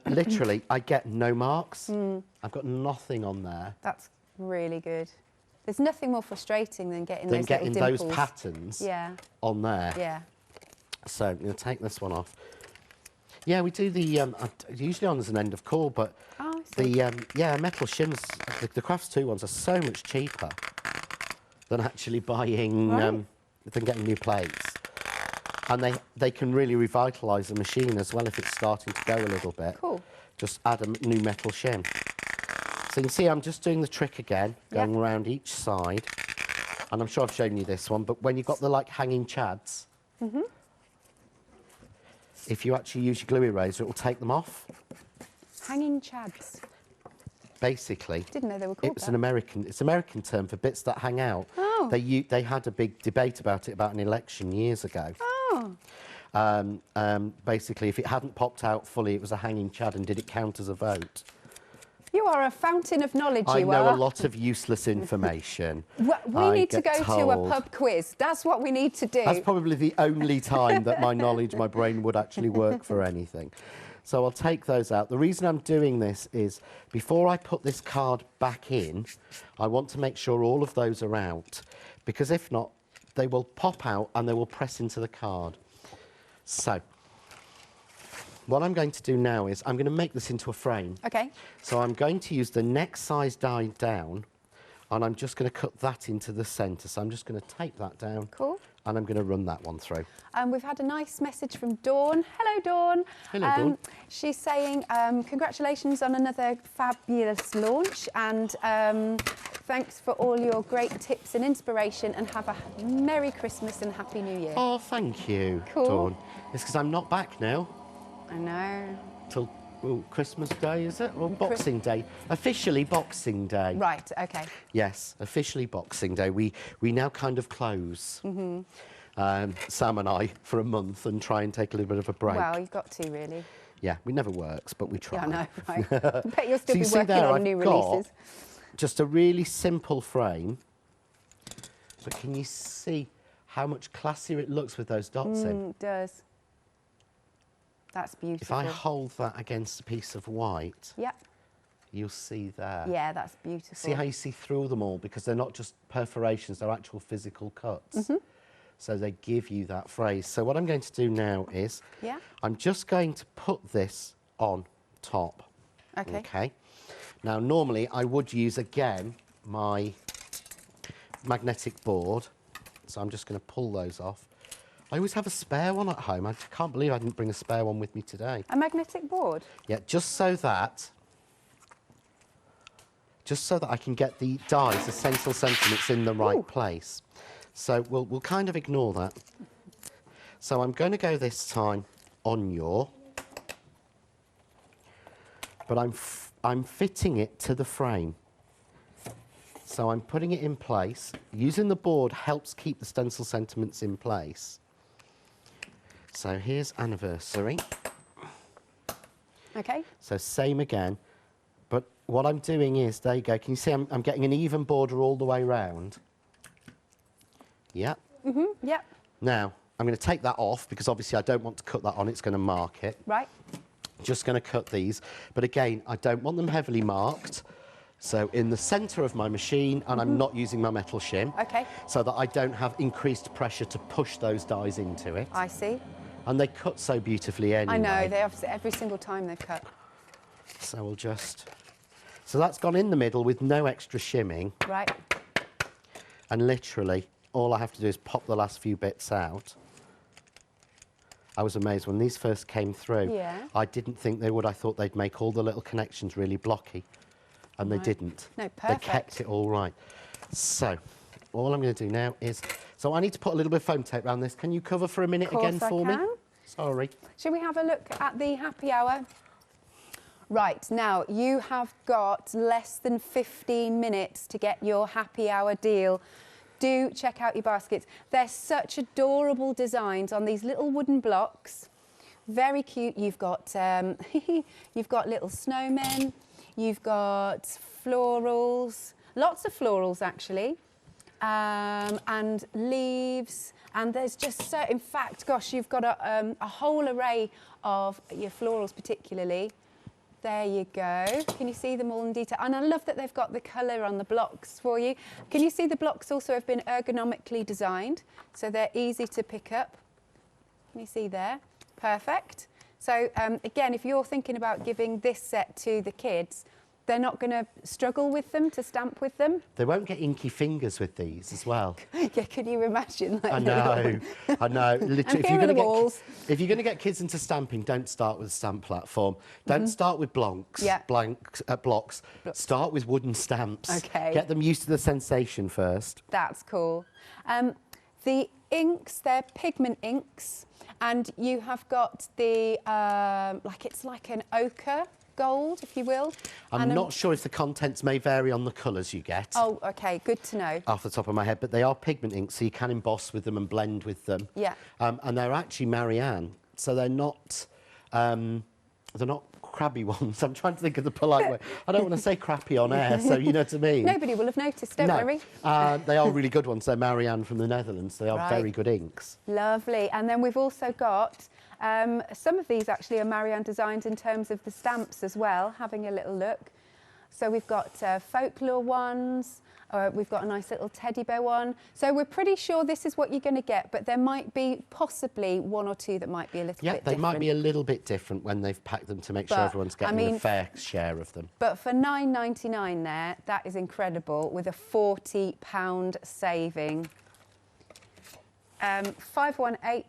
Literally, I get no marks. I've got nothing on there. That's really good. There's nothing more frustrating than getting those little dimples. Those patterns on there. Yeah. So I'm going to take this one off. Yeah, we do the usually on as an end of core, but the metal shims, the Crafts 2 ones are so much cheaper than actually buying than getting new plates, and they can really revitalise the machine as well if it's starting to go a little bit. Cool. Just add a new metal shim. So you can see I'm just doing the trick again, going around each side, and I'm sure I've shown you this one, but when you've got the like hanging chads. If you actually use your glue eraser, it will take them off. Hanging chads. Basically. Didn't know they were called It's an American term for bits that hang out. Oh. They had a big debate about it about an election years ago. Oh. Basically, if it hadn't popped out fully, it was a hanging chad, and did it count as a vote? You are a fountain of knowledge, I know a lot of useless information. We need to go to a pub quiz. That's what we need to do. That's probably the only time that my brain would actually work for anything. So I'll take those out. The reason I'm doing this is, before I put this card back in, I want to make sure all of those are out, because if not, they will pop out and they will press into the card. So what I'm going to do now is I'm going to make this into a frame. Okay. So I'm going to use the next size die down, and I'm just going to cut that into the centre. So I'm just going to tape that down. Cool. And I'm going to run that one through. We've had a nice message from Dawn. Hello, Dawn. Hello, Dawn. She's saying congratulations on another fabulous launch, and thanks for all your great tips and inspiration, and have a Merry Christmas and Happy New Year. Oh, thank you, Dawn. It's because I'm not back now. I know. Till Christmas Day, is it? Or Boxing Day? Officially Boxing Day. Right, OK. Yes, officially Boxing Day. We now kind of close, Sam and I, for a month and try and take a little bit of a break. Well, you've got to, really. Yeah, it never works, but we try. Yeah, I know, right. I bet you'll still be working on new releases. Just a really simple frame. But can you see how much classier it looks with those dots in? It does. That's beautiful. If I hold that against a piece of white, you'll see there. Yeah, that's beautiful. See how you see through them all, because they're not just perforations, they're actual physical cuts. So they give you that phrase. So what I'm going to do now is, I'm just going to put this on top. Okay. Okay. Now, normally I would use, again, my magnetic board. So I'm just going to pull those off. I always have a spare one at home. I can't believe I didn't bring a spare one with me today. A magnetic board? Yeah, just so that I can get the dies, the Stencil Sentiments, in the right place. So we'll kind of ignore that. So I'm going to go this time on your, but I'm fitting it to the frame. So I'm putting it in place. Using the board helps keep the Stencil Sentiments in place. So here's Anniversary. Okay. So same again, but what I'm doing is, there you go, can you see I'm getting an even border all the way round? Yeah. Yeah. Now, I'm going to take that off because obviously I don't want to cut that on, it's going to mark it. Right. Just going to cut these, but again, I don't want them heavily marked. So in the centre of my machine, and I'm not using my metal shim. Okay. So that I don't have increased pressure to push those dies into it. I see. And they cut so beautifully anyway. I know, they have every single time they've cut. So we'll just... So that's gone in the middle with no extra shimming. Right. And literally, all I have to do is pop the last few bits out. I was amazed when these first came through. Yeah. I didn't think they would. I thought they'd make all the little connections really blocky. And they didn't. No, perfect. They kept it all right. So, all I'm going to do now is... So I need to put a little bit of foam tape around this. Can you cover for a minute again for me? Sorry. Shall we have a look at the happy hour? Right, now you have got less than 15 minutes to get your happy hour deal. Do check out your baskets. They're such adorable designs on these little wooden blocks. Very cute. You've got you've got little snowmen. You've got florals, lots of florals actually, and leaves. And there's just so, in fact, gosh, you've got a whole array of your florals particularly. There you go. Can you see them all in detail? And I love that they've got the colour on the blocks for you. Can you see the blocks also have been ergonomically designed, so they're easy to pick up. Can you see there? Perfect. So again, if you're thinking about giving this set to the kids, they're not going to struggle with them, to stamp with them. They won't get inky fingers with these as well. Yeah, can you imagine? Like, I know, I know. Literally, if you're going to get kids into stamping, don't start with a stamp platform. Don't start with blocks. Blocks. Start with wooden stamps. Okay. Get them used to the sensation first. That's cool. The inks, they're pigment inks, and you have got the it's like an ochre gold, if you will. I'm not sure if the contents may vary on the colours you get. Oh, OK, good to know. Off the top of my head, but they are pigment inks, so you can emboss with them and blend with them. Yeah. And they're actually Marianne, so they're not crabby ones. I'm trying to think of the polite way. I don't want to say crappy on air, so you know what I mean. Nobody will have noticed, don't worry. They are really good ones. They're Marianne from the Netherlands. They are very good inks. Lovely. And then we've also got some of these actually are Marianne designs in terms of the stamps as well, having a little look. So we've got folklore ones, we've got a nice little teddy bear one. So we're pretty sure this is what you're going to get, but there might be possibly one or two that might be a little bit different. Yeah, they might be a little bit different when they've packed them to make sure everyone's getting a fair share of them. But for £9.99 there, that is incredible, with a £40 saving. 518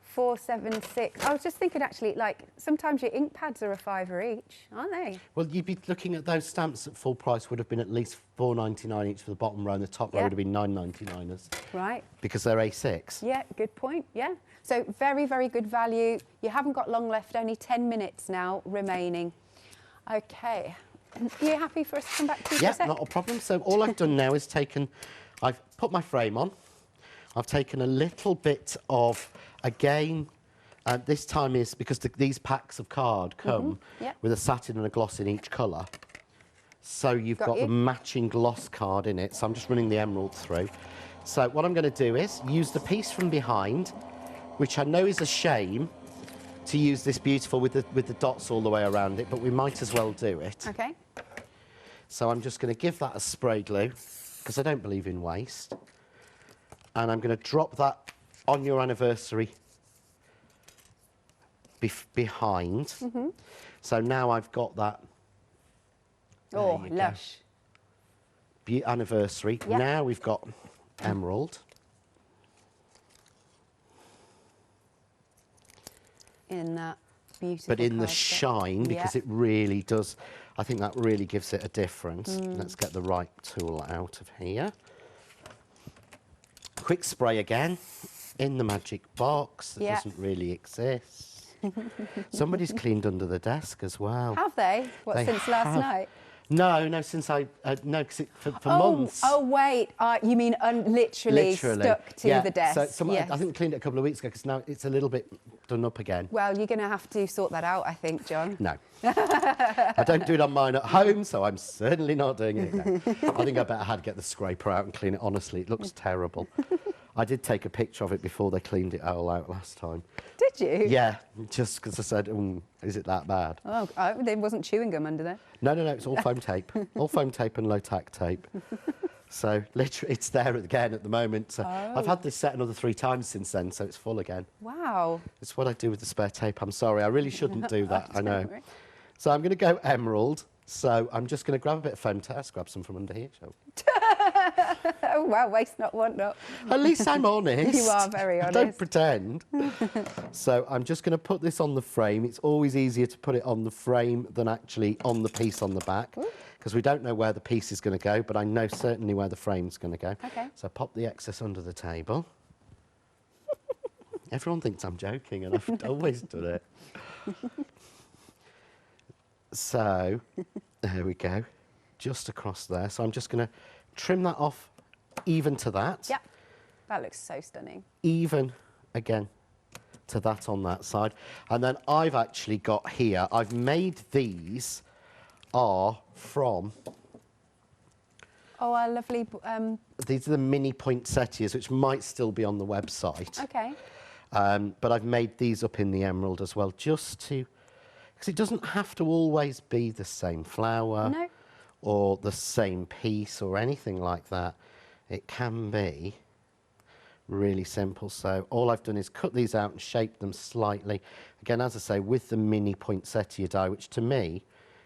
476. I was just thinking, actually, like, sometimes your ink pads are a £5 each, aren't they? Well, you'd be looking at those stamps at full price would have been at least £4.99 each for the bottom row, and the top row would have been £9.99. Right. Because they're A6. Yeah, good point, yeah. So very, very good value. You haven't got long left, only 10 minutes now remaining. OK. Are you happy for us to come back to you for a sec? Yeah, not a problem. So all I've done now is I've put my frame on. I've taken a little bit of, again, this time is because these packs of card come with a satin and a gloss in each colour. So you've got the matching gloss card in it. So I'm just running the emerald through. So what I'm going to do is use the piece from behind, which I know is a shame to use this beautiful with the dots all the way around it, but we might as well do it. OK. So I'm just going to give that a spray glue, because I don't believe in waste. And I'm going to drop that on your anniversary behind. So now I've got that. Oh, lush. Anniversary. Now we've got emerald. in that beautiful but in the shine, because it really does, I think that really gives it a difference. Let's get the right tool out of here. Quick spray again in the magic box that doesn't really exist. Somebody's cleaned under the desk as well. Have they? What, since last night? No, since no, because for months. Oh, wait, you mean literally stuck to the desk? So I think we cleaned it a couple of weeks ago, because now it's a little bit done up again. Well, you're going to have to sort that out, I think, John. No. I don't do it on mine at home, so I'm certainly not doing it now. I think I better get the scraper out and clean it, honestly. It looks terrible. I did take a picture of it before they cleaned it all out last time. Did you? Yeah, just because I said, is it that bad? Oh, there wasn't chewing gum under there? No, it's all foam tape. All foam tape and low-tack tape. So, literally, it's there again at the moment. So I've had this set another 3 times since then, so it's full again. Wow. It's what I do with the spare tape. I'm sorry, I really shouldn't do that, I know. So I'm going to go emerald. So I'm just going to grab a bit of foam tape. Let's grab some from under here, shall we? Oh, wow, waste not, want not. At least I'm honest. You are very honest. Don't pretend. So I'm just going to put this on the frame. It's always easier to put it on the frame than actually on the piece on the back, because we don't know where the piece is going to go, but I know certainly where the frame's going to go. Okay. So pop the excess under the table. Everyone thinks I'm joking, and I've always done it. So there we go, just across there. So I'm just going to trim that off even to that. Yep, that looks so stunning. Even again to that on that side. And then I've actually got here, I've made these are from... Oh, our lovely... These are the mini poinsettias, which might still be on the website. Okay. But I've made these up in the emerald as well, just to... Because it doesn't have to always be the same flower or the same piece or anything like that. It can be really simple. So all I've done is cut these out and shape them slightly. Again, as I say, with the mini poinsettia die, which to me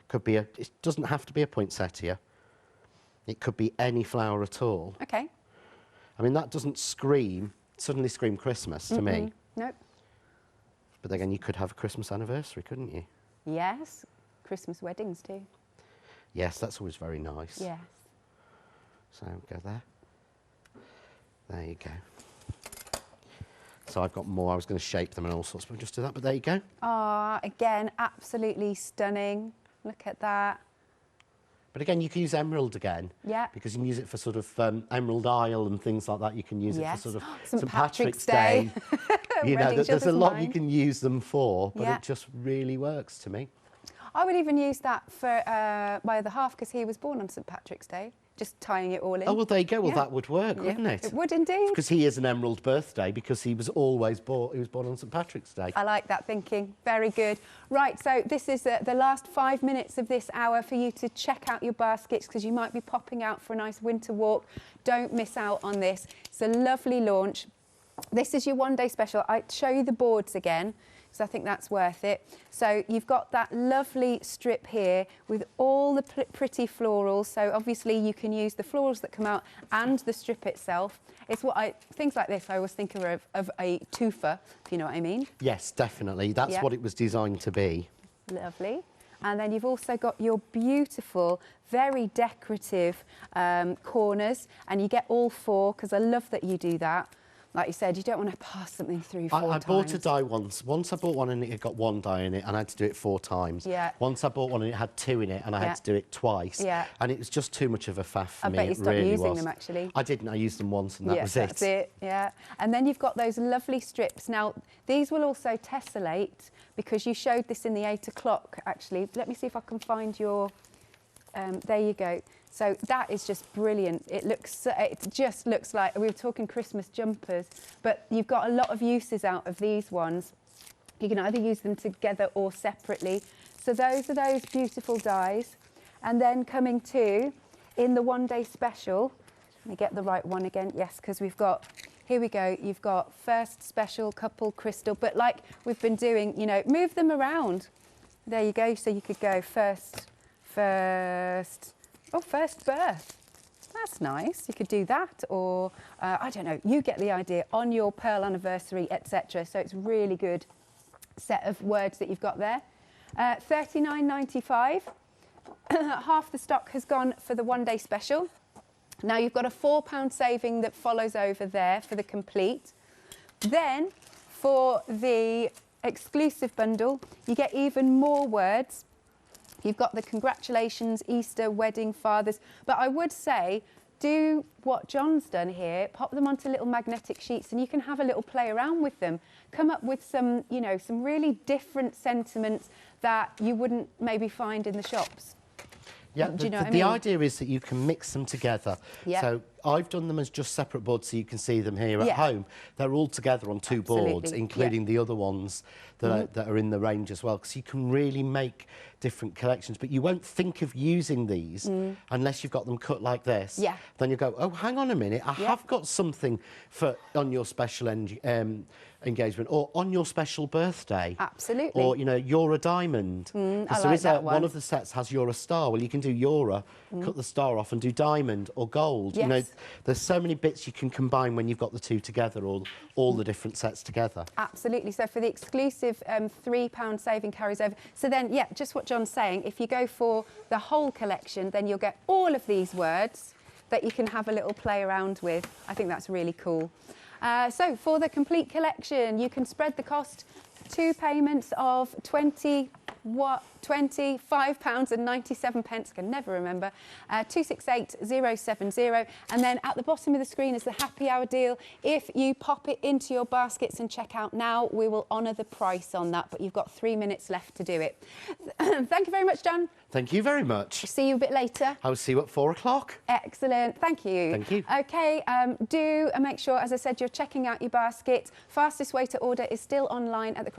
could be it doesn't have to be a poinsettia. It could be any flower at all. Okay. I mean, that doesn't suddenly scream Christmas to me. Nope. But again, you could have a Christmas anniversary, couldn't you? Yes. Christmas weddings too. Yes, that's always very nice. Yes. So go there. There you go. So I've got more. I was going to shape them and all sorts, but we'll just do that. But there you go. Ah, again, absolutely stunning. Look at that. But again, you can use emerald again. Yeah. Because you can use it for sort of Emerald Isle and things like that. You can use it for sort of St. Patrick's Day. You know, there's a lot you can use them for, but it just really works to me. I would even use that for my other half, because he was born on St. Patrick's Day. Just tying it all in. Oh, well, there you go. Well, that would work, wouldn't it? It would indeed. Because he is an emerald birthday, because he was always born. He was born on St. Patrick's Day. I like that thinking. Very good. Right, so this is the last 5 minutes of this hour for you to check out your baskets, because you might be popping out for a nice winter walk. Don't miss out on this. It's a lovely launch. This is your one-day special. I show you the boards again, because I think that's worth it. So you've got that lovely strip here with all the pretty florals. So obviously you can use the florals that come out and the strip itself. It's things like this I always think of a twofer, if you know what I mean. Yes, definitely. That's what it was designed to be. Lovely. And then you've also got your beautiful, very decorative corners, and you get all 4, because I love that you do that. Like you said, you don't want to pass something through 4 times. I bought a die once. Once I bought one and it had got 1 die in it, and I had to do it 4 times. Yeah. Once I bought one and it had 2 in it, and I had to do it twice. Yeah. And it was just too much of a faff for me. I bet you stopped using them, actually. I didn't. I used them once, and that was it. That's it. Yeah. And then you've got those lovely strips. Now, these will also tessellate, because you showed this in the 8 o'clock, actually. Let me see if I can find your... there you go. So that is just brilliant. It just looks like, we were talking Christmas jumpers, but you've got a lot of uses out of these ones. You can either use them together or separately. So those are those beautiful dies. And then coming to, in the one-day special, let me get the right one again. Yes, because we've got, here we go. You've got first special, couple, crystal, but like we've been doing, you know, move them around. There you go. So you could go first birth. That's nice. You could do that, or I don't know, you get the idea, on your pearl anniversary, etc. So it's really good. set of words that you've got there. $39.95. Half the stock has gone for the one-day special. Now you've got a £4 saving that follows over there for the complete. Then for the exclusive bundle, you get even more words. You've got the congratulations, Easter, wedding, fathers. But I would say, do what John's done here, pop them onto little magnetic sheets and you can have a little play around with them. Come up with some, you know, some really different sentiments that you wouldn't maybe find in the shops. Yeah, do you know what I mean? The idea is that you can mix them together. Yeah. So I've done them as just separate boards so you can see them here at home. They're all together on two boards, including the other ones that, that are in the range as well, because you can really make different collections. But you won't think of using these unless you've got them cut like this. Yeah. Then you go, oh, hang on a minute, I have got something for on your special engagement or on your special birthday. Absolutely. Or, you know, you're a diamond. I like that one. One of the sets has you're a star. Well, you can do you're cut the star off and do diamond or gold. Yes. You know, there's so many bits you can combine when you've got the two together, or all the different sets together. Absolutely. So for the exclusive £3 saving carries over. So then, yeah, just what John's saying, if you go for the whole collection, then you'll get all of these words that you can have a little play around with. I think that's really cool. So for the complete collection, you can spread the cost, 2 payments of £25.97. I can never remember. 268070. And then at the bottom of the screen is the happy hour deal. If you pop it into your baskets and check out now, we will honour the price on that. But you've got 3 minutes left to do it. Thank you very much, John. Thank you very much. See you a bit later. I'll see you at 4 o'clock. Excellent. Thank you. Thank you. OK, do make sure, as I said, you're checking out your basket. Fastest way to order is still online at the